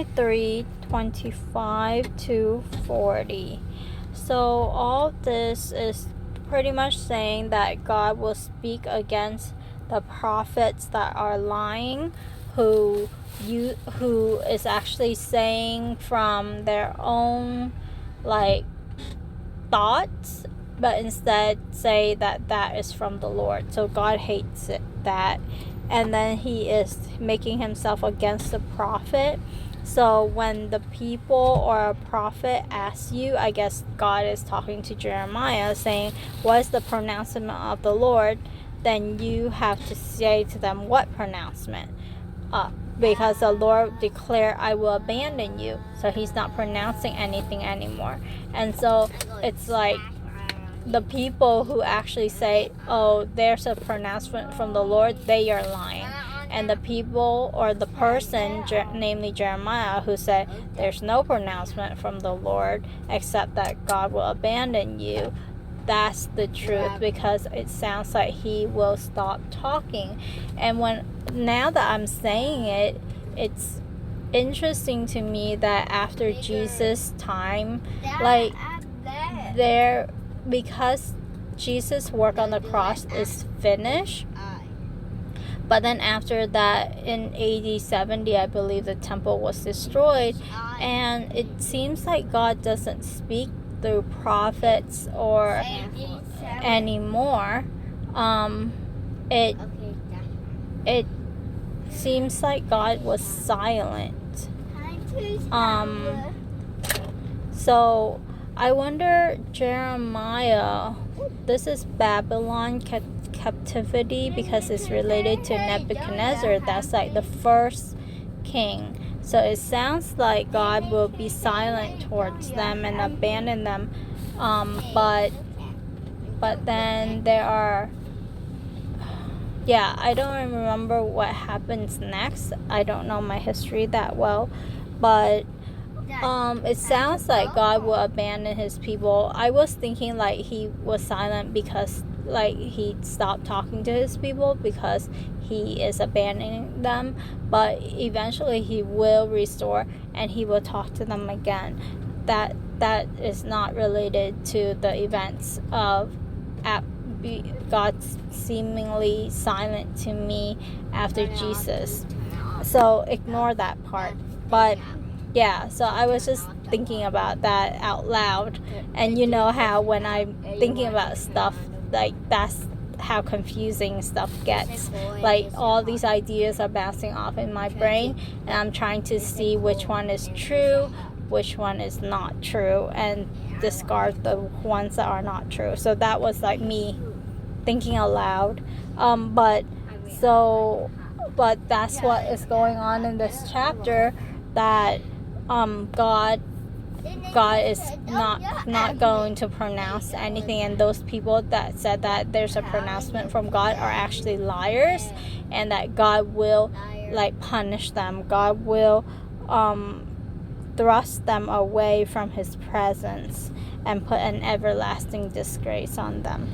23:25-40. So all this is pretty much saying that God will speak against the prophets that are lying, who is actually saying from their own thoughts, but instead say that is from the Lord. So God hates that, and then he is making himself against the prophet. So when the people or a prophet asks you, I guess God is talking to Jeremiah saying, what is the pronouncement of the Lord? Then you have to say to them, what pronouncement? Because the Lord declared, I will abandon you. So he's not pronouncing anything anymore. And so it's like the people who actually say, oh, there's a pronouncement from the Lord, they are lying. And the people or the person, namely Jeremiah, who said there's no pronouncement from the Lord except that God will abandon you, that's the truth, because it sounds like he will stop talking. And now that I'm saying it, it's interesting to me that after Jesus' time, because Jesus' work on the cross is finished, but then after that, in AD 70, I believe the temple was destroyed, and it seems like God doesn't speak through prophets or anymore. It seems like God was silent. So I wonder, Jeremiah, this is Babylon captivity, because it's related to Nebuchadnezzar. That's like the first king. So it sounds like God will be silent towards them and abandon them. But then there are, I don't remember what happens next. I don't know my history that well, but it sounds like God will abandon his people. I was thinking like he was silent because he stopped talking to his people because he is abandoning them, but eventually he will restore and he will talk to them again. That is not related to the events of God seemingly silent to me after Jesus. So ignore that part. But so I was just thinking about that out loud. And you know how when I'm thinking about stuff, that's how confusing stuff gets. All these ideas are bouncing off in my brain, and I'm trying to see which one is true, which one is not true, and discard the ones that are not true. So that was me thinking aloud. But that's what is going on in this chapter, that God is not going to pronounce anything, and those people that said that there's a pronouncement from God are actually liars, and that God will punish them. God will thrust them away from his presence and put an everlasting disgrace on them.